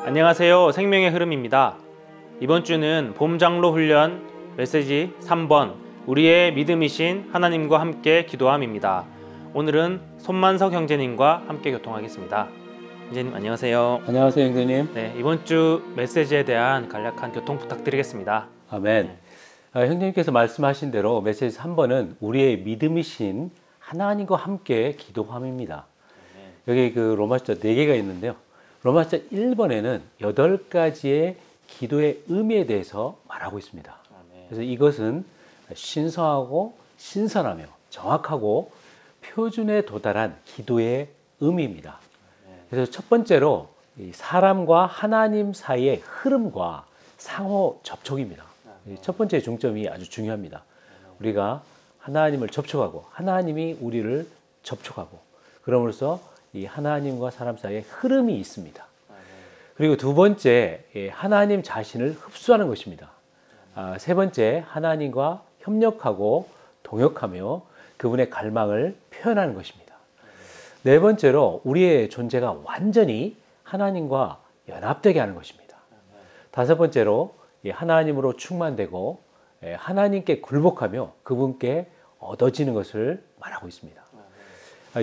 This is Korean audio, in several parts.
안녕하세요. 생명의 흐름입니다. 이번 주는 봄장로 훈련 메시지 3번 우리의 믿음이신 하나님과 함께 기도함입니다. 오늘은 손만석 형제님과 함께 교통하겠습니다. 형제님 안녕하세요. 안녕하세요, 형제님. 네, 이번 주 메시지에 대한 간략한 교통 부탁드리겠습니다. 아멘. 형제님께서 말씀하신 대로 메시지 3번은 우리의 믿음이신 하나님과 함께 기도함입니다. 여기 그 로마서 4개가 있는데요. 로마서 1번에는 8가지의 기도의 의미에 대해서 말하고 있습니다. 그래서 이것은 신성하고 신선하며 정확하고 표준에 도달한 기도의 의미입니다. 그래서 첫 번째로 사람과 하나님 사이의 흐름과 상호 접촉입니다. 첫 번째 중점이 아주 중요합니다. 우리가 하나님을 접촉하고 하나님이 우리를 접촉하고 그럼으로써 이 하나님과 사람 사이에 흐름이 있습니다. 그리고 두 번째, 하나님 자신을 흡수하는 것입니다. 세 번째, 하나님과 협력하고 동역하며 그분의 갈망을 표현하는 것입니다. 네 번째로, 우리의 존재가 완전히 하나님과 연합되게 하는 것입니다. 다섯 번째로, 하나님으로 충만되고 하나님께 굴복하며 그분께 얻어지는 것을 말하고 있습니다.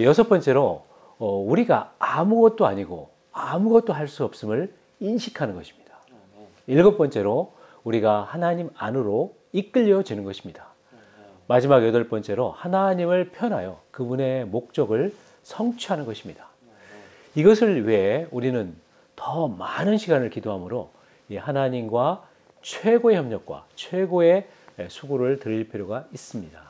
여섯 번째로, 우리가 아무것도 아니고 아무것도 할 수 없음을 인식하는 것입니다. 일곱 번째로 우리가 하나님 안으로 이끌려지는 것입니다. 마지막 여덟 번째로 하나님을 편하여 그분의 목적을 성취하는 것입니다. 이것을 위해 우리는 더 많은 시간을 기도함으로 하나님과 최고의 협력과 최고의 수고를 드릴 필요가 있습니다.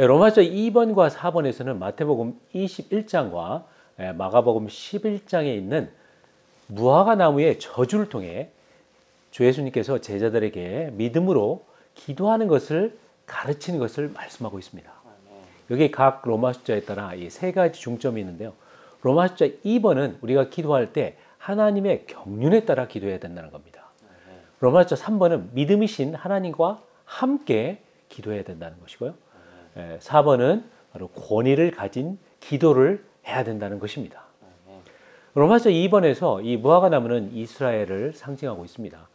로마서 2번과 4번에서는 마태복음 21장과 마가복음 11장에 있는 무화과 나무의 저주를 통해 주 예수님께서 제자들에게 믿음으로 기도하는 것을 가르치는 것을 말씀하고 있습니다. 여기 각 로마 숫자에 따라 이 세 가지 중점이 있는데요. 로마 숫자 2번은 우리가 기도할 때 하나님의 경륜에 따라 기도해야 된다는 겁니다. 로마 숫자 3번은 믿음이신 하나님과 함께 기도해야 된다는 것이고요. 4번은 바로 권위를 가진 기도를 해야 된다는 것입니다. 로마서 2번에서 이 무화과 나무는 이스라엘을 상징하고 있습니다.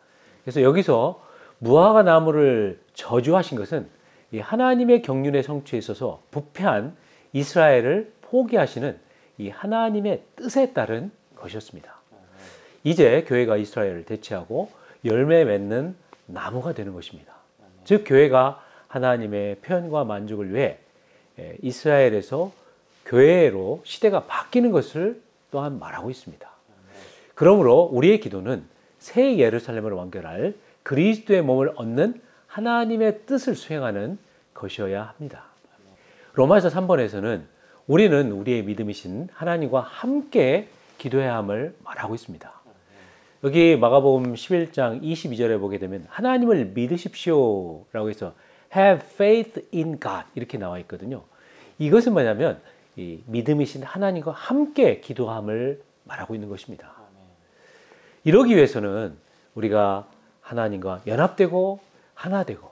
그래서 여기서 무화과 나무를 저주하신 것은 이 하나님의 경륜의 성취에 있어서 부패한 이스라엘을 포기하시는 이 하나님의 뜻에 따른 것이었습니다. 이제 교회가 이스라엘을 대체하고 열매 맺는 나무가 되는 것입니다. 즉 교회가 하나님의 편과 만족을 위해 이스라엘에서 교회로 시대가 바뀌는 것을 또한 말하고 있습니다. 그러므로 우리의 기도는 새 예루살렘을 완결할 그리스도의 몸을 얻는 하나님의 뜻을 수행하는 것이어야 합니다. 로마서 3번에서는 우리는 우리의 믿음이신 하나님과 함께 기도해야 함을 말하고 있습니다. 여기 마가복음 11장 22절에 보게 되면 하나님을 믿으십시오 라고 해서 have faith in God 이렇게 나와 있거든요. 이것은 뭐냐면 이 믿음이신 하나님과 함께 기도함을 말하고 있는 것입니다. 이러기 위해서는 우리가 하나님과 연합되고 하나 되고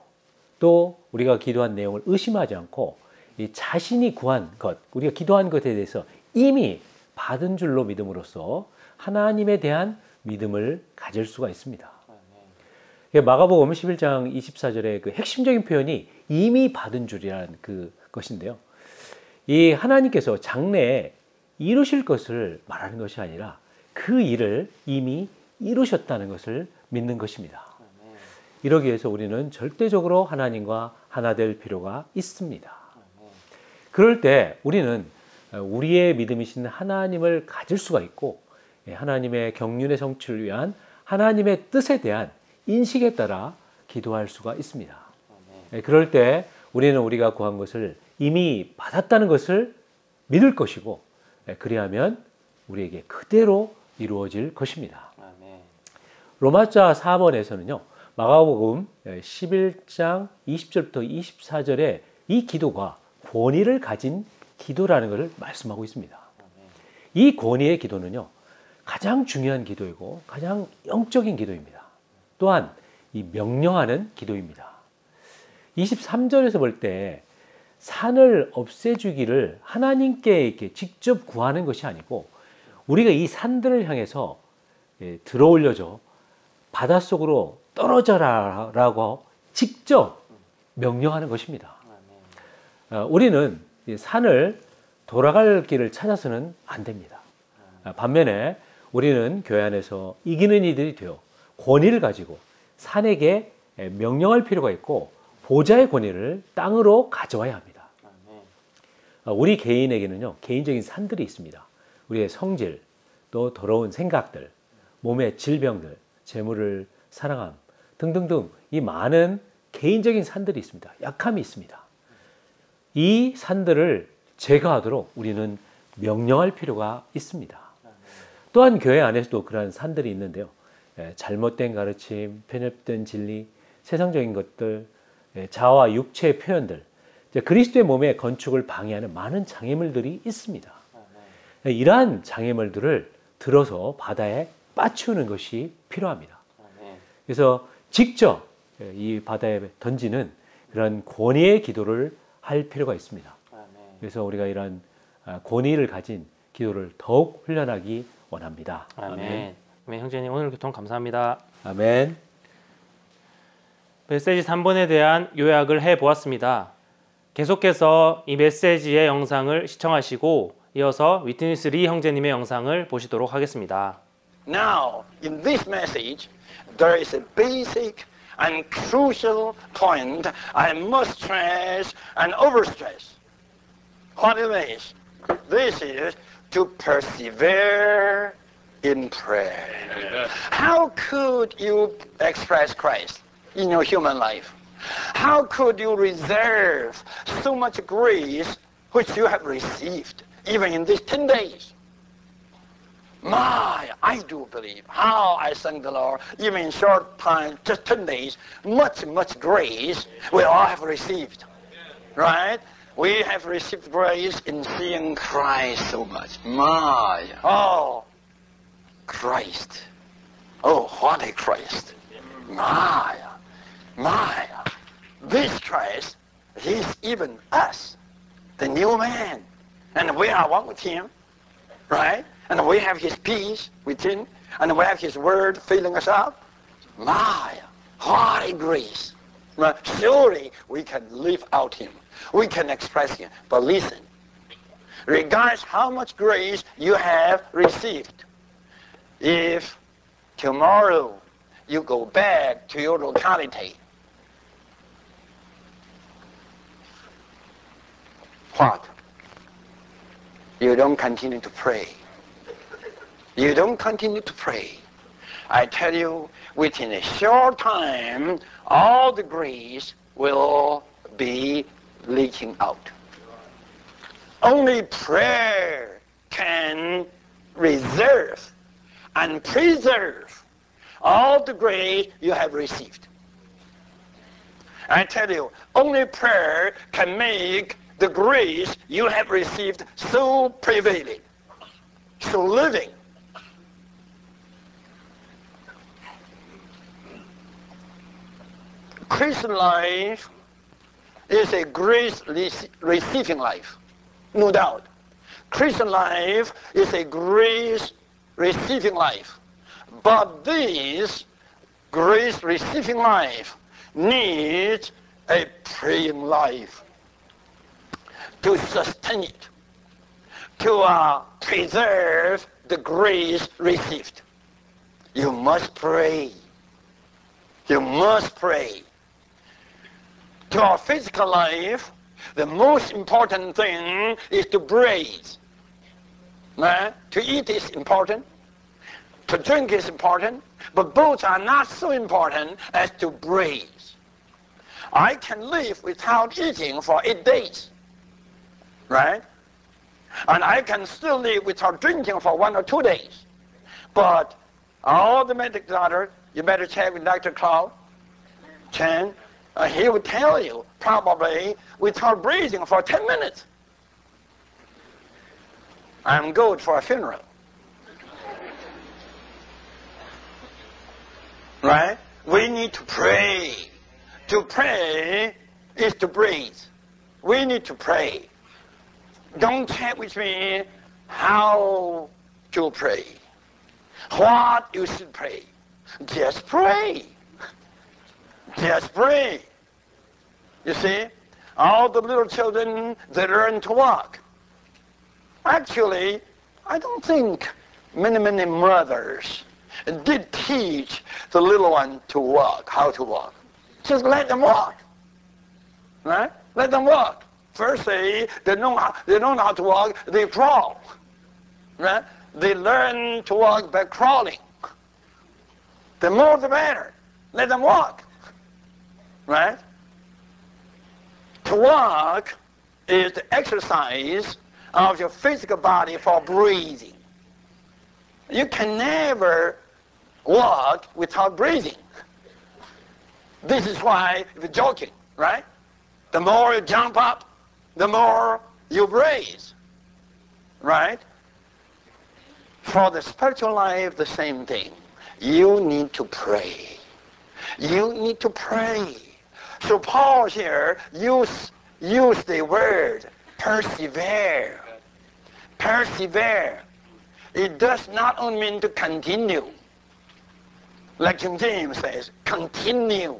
또 우리가 기도한 내용을 의심하지 않고 이 자신이 구한 것, 우리가 기도한 것에 대해서 이미 받은 줄로 믿음으로써 하나님에 대한 믿음을 가질 수가 있습니다. 마가복음 11장 24절의 그 핵심적인 표현이 이미 받은 줄이라는 것인데요. 이 하나님께서 장래에 이루실 것을 말하는 것이 아니라 그 일을 이미 이루셨다는 것을 믿는 것입니다. 이러기 위해서 우리는 절대적으로 하나님과 하나 될 필요가 있습니다. 그럴 때 우리는 우리의 믿음이신 하나님을 가질 수가 있고 하나님의 경륜의 성취를 위한 하나님의 뜻에 대한 인식에 따라 기도할 수가 있습니다. 그럴 때 우리는 우리가 구한 것을 이미 받았다는 것을 믿을 것이고 그리하면 우리에게 그대로 이루어질 것입니다. 로마서 4번에서는요. 마가복음 11장 20절부터 24절에 이 기도가 권위를 가진 기도라는 것을 말씀하고 있습니다. 이 권위의 기도는요. 가장 중요한 기도이고 가장 영적인 기도입니다. 또한 이 명령하는 기도입니다. 23절에서 볼 때 산을 없애주기를 하나님께 이렇게 직접 구하는 것이 아니고 우리가 이 산들을 향해서 들어올려줘 바닷속으로 떨어져라라고 직접 명령하는 것입니다. 우리는 산을 돌아갈 길을 찾아서는 안 됩니다. 반면에 우리는 교회 안에서 이기는 이들이 되어 권위를 가지고 산에게 명령할 필요가 있고 보좌의 권위를 땅으로 가져와야 합니다. 우리 개인에게는요, 개인적인 산들이 있습니다. 우리의 성질, 또 더러운 생각들, 몸의 질병들, 재물을 사랑함 등등등 이 많은 개인적인 산들이 있습니다. 약함이 있습니다. 이 산들을 제거하도록 우리는 명령할 필요가 있습니다. 또한 교회 안에서도 그러한 산들이 있는데요. 잘못된 가르침, 편협된 진리, 세상적인 것들, 자아와 육체의 표현들, 그리스도의 몸의 건축을 방해하는 많은 장애물들이 있습니다. 이러한 장애물들을 들어서 바다에 빠치우는 것이 필요합니다. 그래서 직접 이 바다에 던지는 그런 권위의 기도를 할 필요가 있습니다. 그래서 우리가 이런 권위를 가진 기도를 더욱 훈련하기 원합니다. 아멘. 아멘. 형제님 오늘 교통 감사합니다. 아멘. 메시지 3번에 대한 요약을 해보았습니다. 계속해서 이 메시지의 영상을 시청하시고 이어서 위트니스 리 형제님의 영상을 보시도록 하겠습니다. Now, in this message, there is a basic and crucial point I must stress and overstress. What it is? This is to persevere in prayer. How could you express Christ in your human life? How could you reserve so much grace which you have received, even in these 10 days? My, I do believe how I thank the Lord, even in short time, just 10 days, much grace we all have received. Right? We have received grace in seeing Christ so much. My, oh, Christ. Oh, what a Christ. My. This Christ, He's even us, the new man. And we are one with Him, right? And we have His peace within, and we have His word filling us up. My, what a grace. Right? Surely we can live out Him. We can express Him. But listen, regardless how much grace you have received, if tomorrow you go back to your locality, what? You don't continue to pray. You don't continue to pray. I tell you, within a short time, all the grace will be leaking out. Only prayer can reserve and preserve all the grace you have received. I tell you, only prayer can make the grace you have received so prevailing, so living. Christian life is a grace receiving life, no doubt. Christian life is a grace receiving life. But this grace receiving life needs a praying life to sustain it, to preserve the grace received. You must pray. You must pray. To our physical life, the most important thing is to breathe. To eat is important. To drink is important. But both are not so important as to breathe. I can live without eating for 8 days. Right? And I can still live without drinking for 1 or 2 days. But all the medical doctors, you better check with Dr. Claude Chen. He will tell you, probably, without breathing for 10 minutes. I'm good for a funeral. Right? We need to pray. To pray is to breathe. We need to pray. Don't check with me how to pray. what you should pray. Just pray. Just pray. You see, all the little children, they learn to walk. Actually, I don't think many mothers did teach the little one to walk, how to walk. Just let them walk. Right? Let them walk. First they don't know how to walk, they crawl. Right? They learn to walk by crawling. The more the better. Let them walk. Right? To walk is the exercise of your physical body for breathing. You can never walk without breathing. This is why we're joking, right? The more you jump up, the more you breathe, right? For the spiritual life, the same thing. You need to pray. You need to pray. So Paul here used the word persevere. Persevere. It does not only mean to continue. Like King James says, continue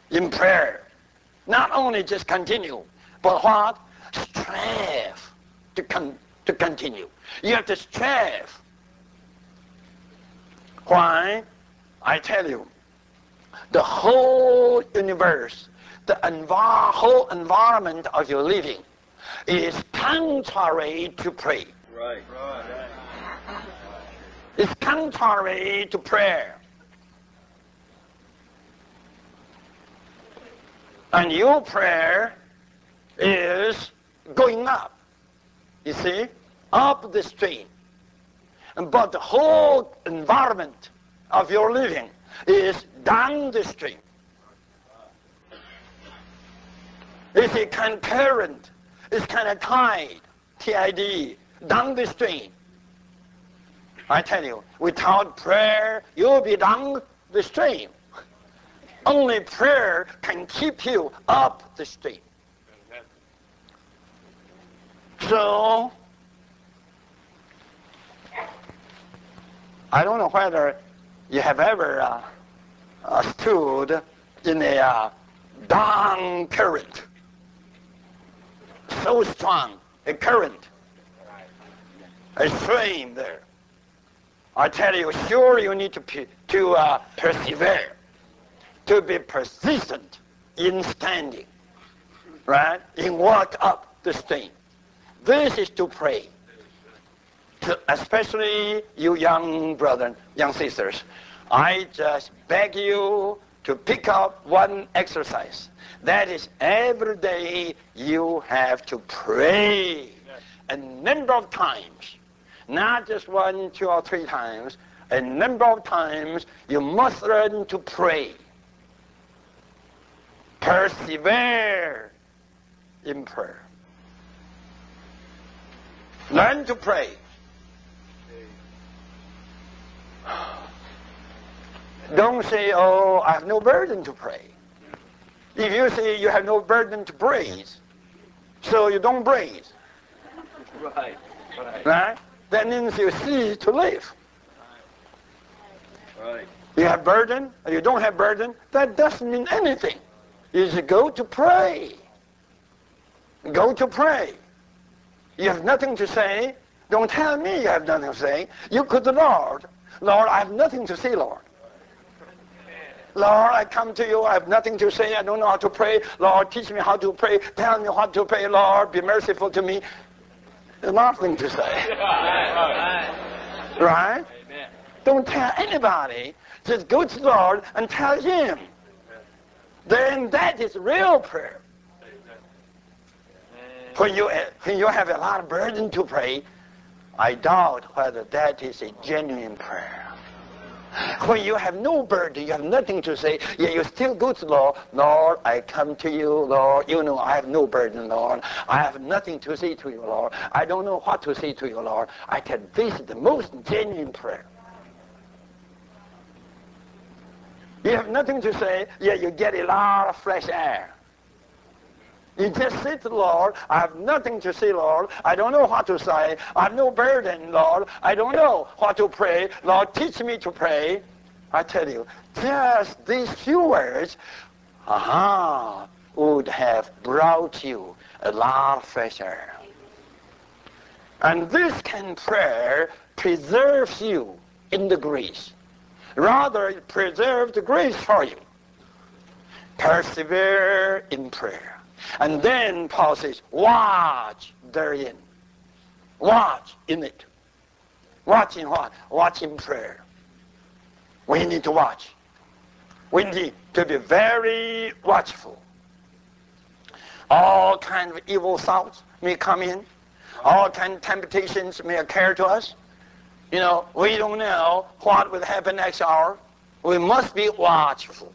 in prayer. Not only just continue, but what? Strive to continue. You have to strive. Why? I tell you, the whole universe, the whole environment of your living is contrary to prayer. Right. It's contrary to prayer. And your prayer is going up, you see, up the stream. But the whole environment of your living is down the stream. It's a kind of current. It's kind of tide, T-I-D, down the stream. I tell you, without prayer, you'll be down the stream. Only prayer can keep you up the stream. So, I don't know whether you have ever stood in a down current. So strong, a current, a stream there. I tell you, sure you need to persevere, to be persistent in standing, right? In walk up the stream. This is to pray. Especially you young brothers, young sisters, I just beg you to pick up one exercise. That is, every day you have to pray a number of times. Not just 1, 2, or 3 times. A number of times you must learn to pray. Persevere in prayer. Learn to pray. Don't say, oh, I have no burden to pray. If you say you have no burden to praise, so you don't praise. Right? That means you cease to live. Right. You have burden, or you don't have burden, that doesn't mean anything. You just go to pray. Go to pray. You have nothing to say, don't tell me you have nothing to say. You could the Lord. Lord, I have nothing to say, Lord. Lord, I come to you, I have nothing to say, I don't know how to pray. Lord, teach me how to pray. Tell me what to pray. Lord, be merciful to me. There's nothing to say. Right? Don't tell anybody. Just go to the Lord and tell Him. Then that is real prayer. When you have a lot of burden to pray, I doubt whether that is a genuine prayer. When you have no burden, you have nothing to say, yet you still go to the Lord. Lord, I come to you, Lord. You know I have no burden, Lord. I have nothing to say to you, Lord. I don't know what to say to you, Lord. I tell this is the most genuine prayer. You have nothing to say, yet you get a lot of fresh air. You just say to the Lord, I have nothing to say, Lord. I don't know what to say. I have no burden, Lord. I don't know what to pray. Lord, teach me to pray. I tell you, just these few words, would have brought you a lot of fresh air. And this kind of prayer preserves you in the grace. Rather, it preserves the grace for you. Persevere in prayer. And then Paul says, watch therein. Watch in it. Watch in what? Watch in prayer. We need to watch. We need to be very watchful. All kinds of evil thoughts may come in. All kinds of temptations may occur to us. You know, we don't know what will happen next hour. We must be watchful.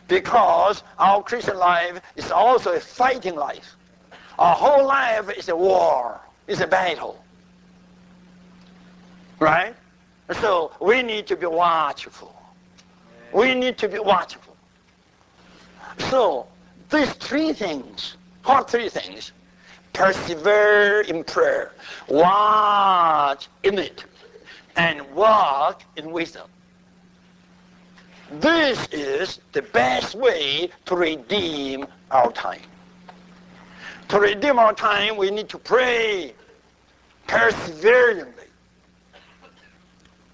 Because our Christian life is also a fighting life. Our whole life is a war, is a battle. Right? So we need to be watchful. We need to be watchful. So these three things, what three things? Persevere in prayer, watch in it, and walk in wisdom. This is the best way to redeem our time. To redeem our time, we need to pray perseveringly.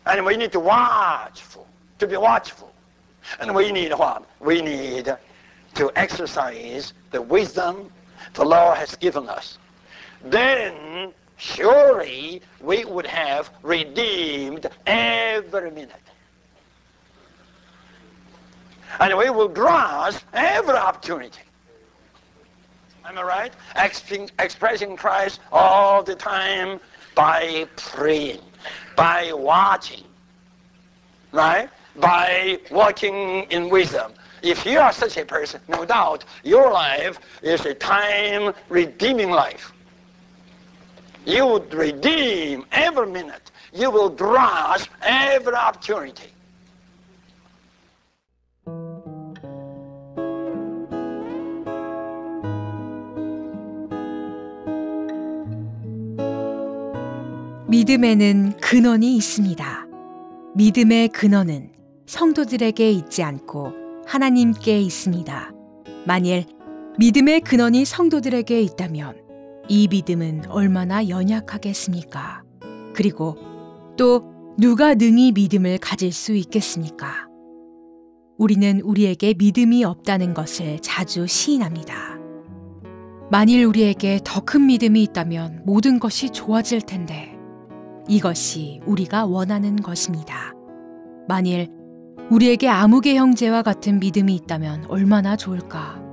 And we need to be watchful. And we need what? We need to exercise the wisdom the Lord has given us. Then surely we would have redeemed every minute. And we will grasp every opportunity. Am I right? Expressing Christ all the time by praying, by watching, right? By walking in wisdom. If you are such a person, no doubt, your life is a time-redeeming life. You would redeem every minute. You will grasp every opportunity. 믿음에는 근원이 있습니다. 믿음의 근원은 성도들에게 있지 않고 하나님께 있습니다. 만일 믿음의 근원이 성도들에게 있다면 이 믿음은 얼마나 연약하겠습니까? 그리고 또 누가 능히 믿음을 가질 수 있겠습니까? 우리는 우리에게 믿음이 없다는 것을 자주 시인합니다. 만일 우리에게 더 큰 믿음이 있다면 모든 것이 좋아질 텐데 이것이 우리가 원하는 것입니다. 만일 우리에게 아무개 형제와 같은 믿음이 있다면 얼마나 좋을까?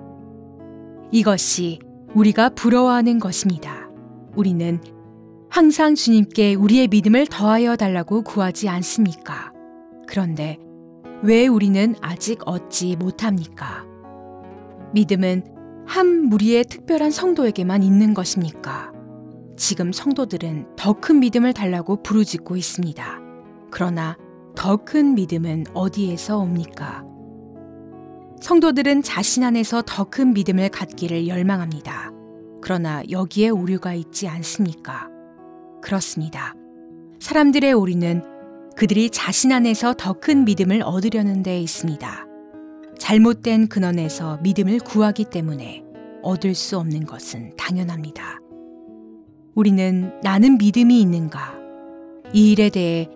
이것이 우리가 부러워하는 것입니다. 우리는 항상 주님께 우리의 믿음을 더하여 달라고 구하지 않습니까? 그런데 왜 우리는 아직 얻지 못합니까? 믿음은 한 무리의 특별한 성도에게만 있는 것입니까? 지금 성도들은 더 큰 믿음을 달라고 부르짖고 있습니다. 그러나 더 큰 믿음은 어디에서 옵니까? 성도들은 자신 안에서 더 큰 믿음을 갖기를 열망합니다. 그러나 여기에 오류가 있지 않습니까? 그렇습니다. 사람들의 오류는 그들이 자신 안에서 더 큰 믿음을 얻으려는 데 있습니다. 잘못된 근원에서 믿음을 구하기 때문에 얻을 수 없는 것은 당연합니다. 우리는 나는 믿음이 있는가? 이 일에 대해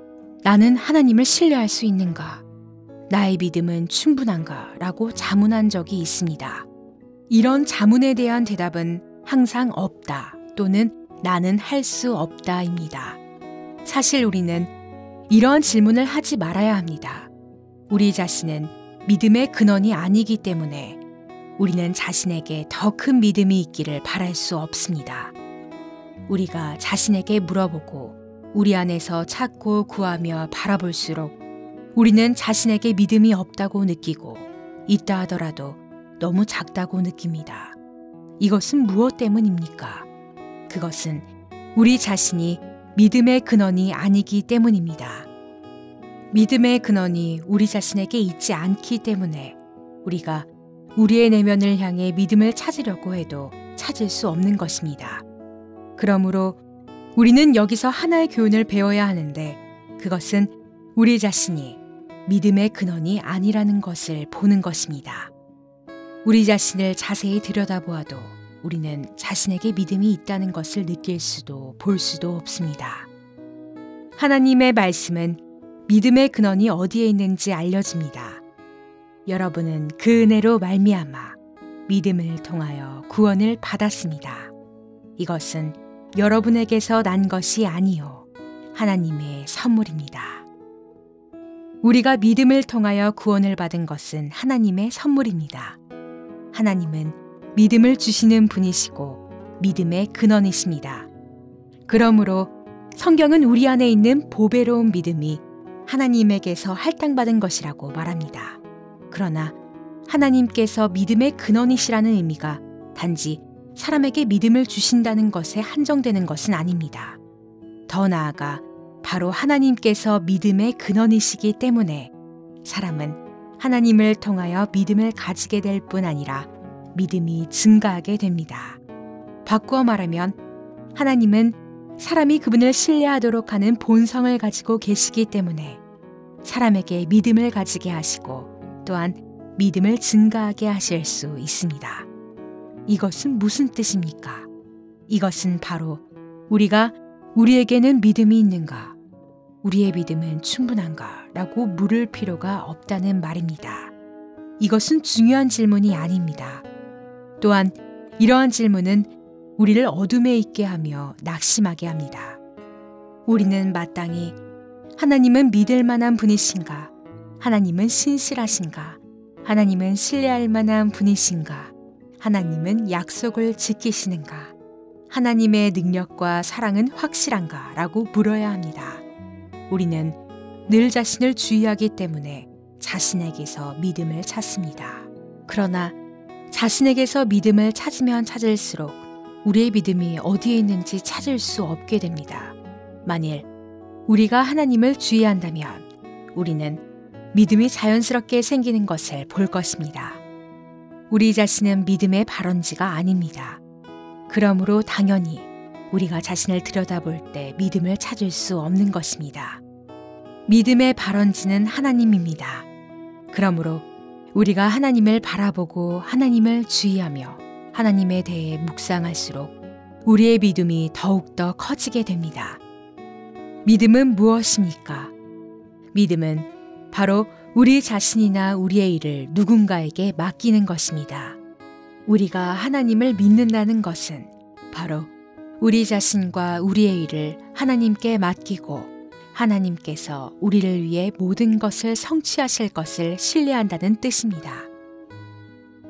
나는 하나님을 신뢰할 수 있는가? 나의 믿음은 충분한가? 라고 자문한 적이 있습니다. 이런 자문에 대한 대답은 항상 없다 또는 나는 할 수 없다입니다. 사실 우리는 이러한 질문을 하지 말아야 합니다. 우리 자신은 믿음의 근원이 아니기 때문에 우리는 자신에게 더 큰 믿음이 있기를 바랄 수 없습니다. 우리가 자신에게 물어보고 우리 안에서 찾고 구하며 바라볼수록 우리는 자신에게 믿음이 없다고 느끼고 있다 하더라도 너무 작다고 느낍니다. 이것은 무엇 때문입니까? 그것은 우리 자신이 믿음의 근원이 아니기 때문입니다. 믿음의 근원이 우리 자신에게 있지 않기 때문에 우리가 우리의 내면을 향해 믿음을 찾으려고 해도 찾을 수 없는 것입니다. 그러므로 우리는 여기서 하나의 교훈을 배워야 하는데 그것은 우리 자신이 믿음의 근원이 아니라는 것을 보는 것입니다. 우리 자신을 자세히 들여다보아도 우리는 자신에게 믿음이 있다는 것을 느낄 수도 볼 수도 없습니다. 하나님의 말씀은 믿음의 근원이 어디에 있는지 알려줍니다. 여러분은 그 은혜로 말미암아 믿음을 통하여 구원을 받았습니다. 이것은 여러분에게서 난 것이 아니요 하나님의 선물입니다. 우리가 믿음을 통하여 구원을 받은 것은 하나님의 선물입니다. 하나님은 믿음을 주시는 분이시고 믿음의 근원이십니다. 그러므로 성경은 우리 안에 있는 보배로운 믿음이 하나님에게서 할당받은 것이라고 말합니다. 그러나 하나님께서 믿음의 근원이시라는 의미가 단지 사람에게 믿음을 주신다는 것에 한정되는 것은 아닙니다. 더 나아가 바로 하나님께서 믿음의 근원이시기 때문에 사람은 하나님을 통하여 믿음을 가지게 될 뿐 아니라 믿음이 증가하게 됩니다. 바꾸어 말하면 하나님은 사람이 그분을 신뢰하도록 하는 본성을 가지고 계시기 때문에 사람에게 믿음을 가지게 하시고 또한 믿음을 증가하게 하실 수 있습니다. 이것은 무슨 뜻입니까? 이것은 바로 우리가 우리에게는 믿음이 있는가? 우리의 믿음은 충분한가? 라고 물을 필요가 없다는 말입니다. 이것은 중요한 질문이 아닙니다. 또한 이러한 질문은 우리를 어둠에 있게 하며 낙심하게 합니다. 우리는 마땅히 하나님은 믿을 만한 분이신가? 하나님은 신실하신가? 하나님은 신뢰할 만한 분이신가? 하나님은 약속을 지키시는가? 하나님의 능력과 사랑은 확실한가? 라고 물어야 합니다. 우리는 늘 자신을 주의하기 때문에 자신에게서 믿음을 찾습니다. 그러나 자신에게서 믿음을 찾으면 찾을수록 우리의 믿음이 어디에 있는지 찾을 수 없게 됩니다. 만일 우리가 하나님을 주의한다면 우리는 믿음이 자연스럽게 생기는 것을 볼 것입니다. 우리 자신은 믿음의 발원지가 아닙니다. 그러므로 당연히 우리가 자신을 들여다볼 때 믿음을 찾을 수 없는 것입니다. 믿음의 발원지는 하나님입니다. 그러므로 우리가 하나님을 바라보고 하나님을 주의하며 하나님에 대해 묵상할수록 우리의 믿음이 더욱더 커지게 됩니다. 믿음은 무엇입니까? 믿음은 바로 우리 자신이나 우리의 일을 누군가에게 맡기는 것입니다. 우리가 하나님을 믿는다는 것은 바로 우리 자신과 우리의 일을 하나님께 맡기고 하나님께서 우리를 위해 모든 것을 성취하실 것을 신뢰한다는 뜻입니다.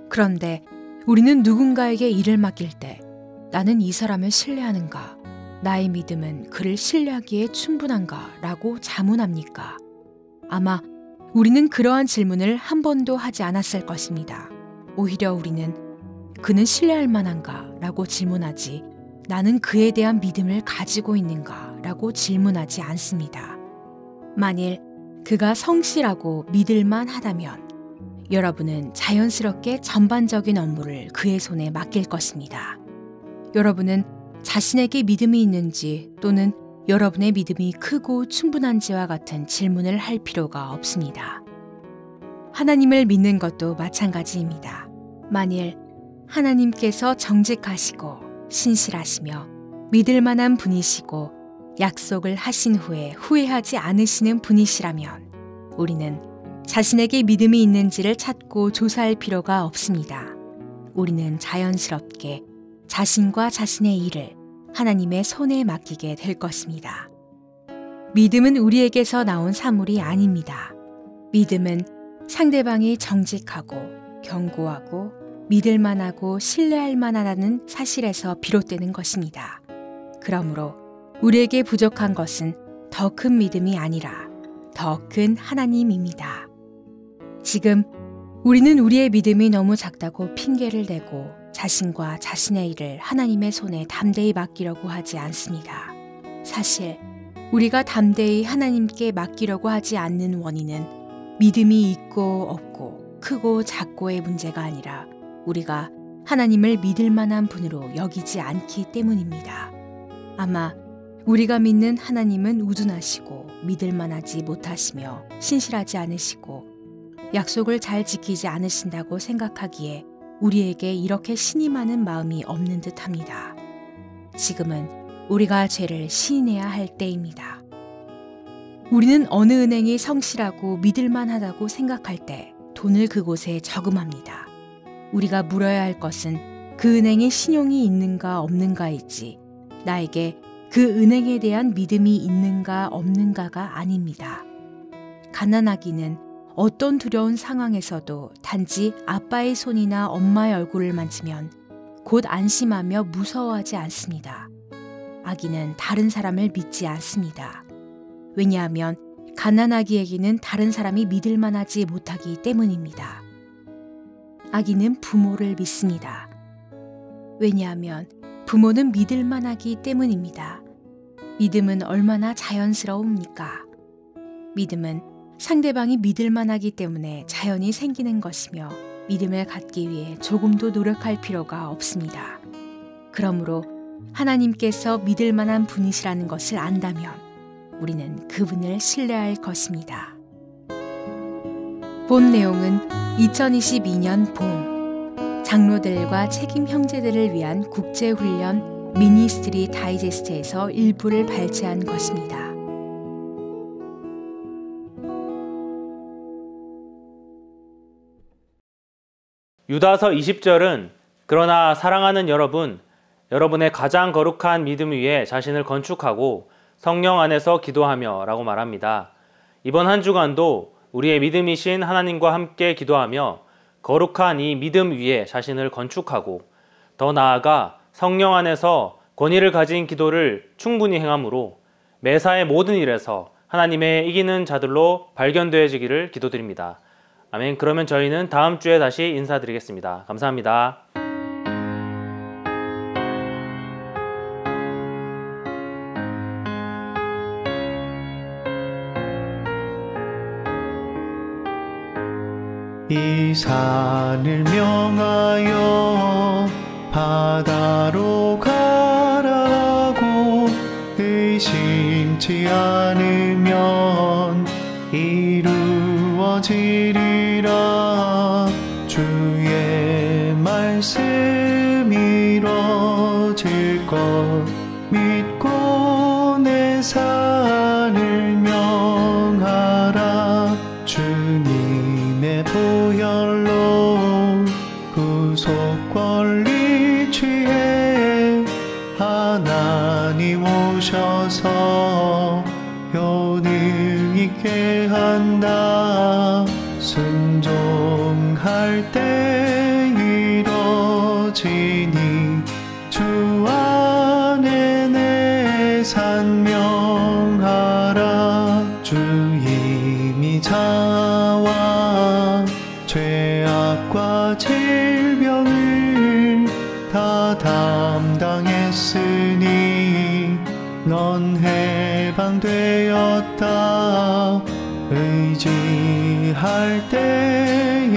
그런데 우리는 누군가에게 일을 맡길 때 나는 이 사람을 신뢰하는가? 나의 믿음은 그를 신뢰하기에 충분한가? 라고 자문합니까? 아마 우리는 그러한 질문을 한 번도 하지 않았을 것입니다. 오히려 우리는 그는 신뢰할 만한가? 라고 질문하지 나는 그에 대한 믿음을 가지고 있는가? 라고 질문하지 않습니다. 만일 그가 성실하고 믿을만 하다면 여러분은 자연스럽게 전반적인 업무를 그의 손에 맡길 것입니다. 여러분은 자신에게 믿음이 있는지 또는 여러분의 믿음이 크고 충분한지와 같은 질문을 할 필요가 없습니다. 하나님을 믿는 것도 마찬가지입니다. 만일 하나님께서 정직하시고 신실하시며 믿을 만한 분이시고 약속을 하신 후에 후회하지 않으시는 분이시라면 우리는 자신에게 믿음이 있는지를 찾고 조사할 필요가 없습니다. 우리는 자연스럽게 자신과 자신의 일을 하나님의 손에 맡기게 될 것입니다. 믿음은 우리에게서 나온 사물이 아닙니다. 믿음은 상대방이 정직하고 견고하고 믿을 만하고 신뢰할 만하다는 사실에서 비롯되는 것입니다. 그러므로 우리에게 부족한 것은 더 큰 믿음이 아니라 더 큰 하나님입니다. 지금 우리는 우리의 믿음이 너무 작다고 핑계를 대고 자신과 자신의 일을 하나님의 손에 담대히 맡기려고 하지 않습니다. 사실 우리가 담대히 하나님께 맡기려고 하지 않는 원인은 믿음이 있고 없고 크고 작고의 문제가 아니라 우리가 하나님을 믿을 만한 분으로 여기지 않기 때문입니다. 아마 우리가 믿는 하나님은 우둔하시고 믿을 만하지 못하시며 신실하지 않으시고 약속을 잘 지키지 않으신다고 생각하기에 우리에게 이렇게 신임하는 마음이 없는 듯합니다. 지금은 우리가 죄를 시인해야 할 때입니다. 우리는 어느 은행이 성실하고 믿을 만하다고 생각할 때 돈을 그곳에 저금합니다. 우리가 물어야 할 것은 그 은행에 신용이 있는가 없는가이지 나에게 그 은행에 대한 믿음이 있는가 없는가가 아닙니다. 가난하기는 어떤 두려운 상황에서도 단지 아빠의 손이나 엄마의 얼굴을 만지면 곧 안심하며 무서워하지 않습니다. 아기는 다른 사람을 믿지 않습니다. 왜냐하면 가난아기에게는 다른 사람이 믿을 만하지 못하기 때문입니다. 아기는 부모를 믿습니다. 왜냐하면 부모는 믿을 만하기 때문입니다. 믿음은 얼마나 자연스러웁니까? 믿음은 상대방이 믿을 만하기 때문에 자연히 생기는 것이며 믿음을 갖기 위해 조금도 노력할 필요가 없습니다. 그러므로 하나님께서 믿을 만한 분이시라는 것을 안다면 우리는 그분을 신뢰할 것입니다. 본 내용은 2022년 봄 장로들과 책임 형제들을 위한 국제훈련 미니스트리 다이제스트에서 일부를 발췌한 것입니다. 유다서 20절은 그러나 사랑하는 여러분, 여러분의 가장 거룩한 믿음 위에 자신을 건축하고 성령 안에서 기도하며 라고 말합니다. 이번 한 주간도 우리의 믿음이신 하나님과 함께 기도하며 거룩한 이 믿음 위에 자신을 건축하고 더 나아가 성령 안에서 권위를 가진 기도를 충분히 행함으로 매사의 모든 일에서 하나님의 이기는 자들로 발견되어지기를 기도드립니다. 아멘. 그러면 저희는 다음 주에 다시 인사드리겠습니다. 감사합니다. 이 산을 명하여 바다로 가라고 의심치 않으면 이루어지리라. 주의 말씀 이루어질 것 믿고 내 산을 명하라. 주님의 보혈로 구속 권리 취해 하나님 오셔서 효능 있게 한다. 순종할 때 이뤄지니 주 안에 내 산 명하라. 주 이미 자와 죄악과 질병을 다 담당했으니 넌 해방되었다. 의지할 때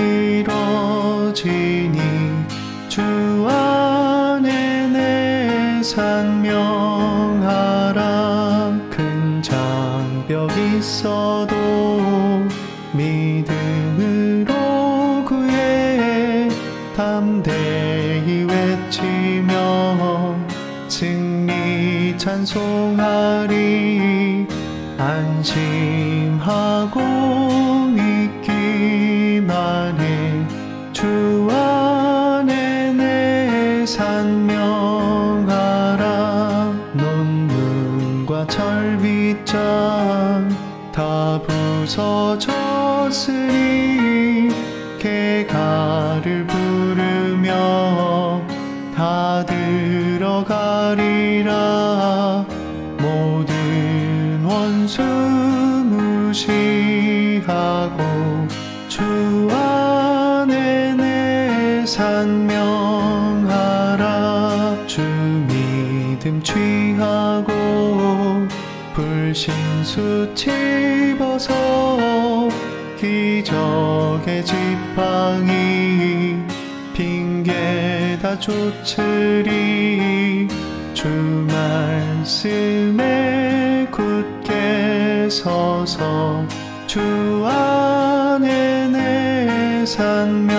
이뤄지니 주 안에 내 산 명하라. 큰 장벽 있어도 믿음으로 구해 담대히 외치며 승리 찬송하리. 안심하고 믿기만 해. 주 안에 내 산 명하라. 논문과 철빗장 다 부서졌으니 개가를 부르며 다 들어가리라. 모든 원수 무시하고 주 안에 내 산 명하라. 주 믿음 취하고 불신수치 벗어 기적의 지팡이 핑계 다 내가 좇으리 주 말씀에 굳게 서서 주 안에 내 산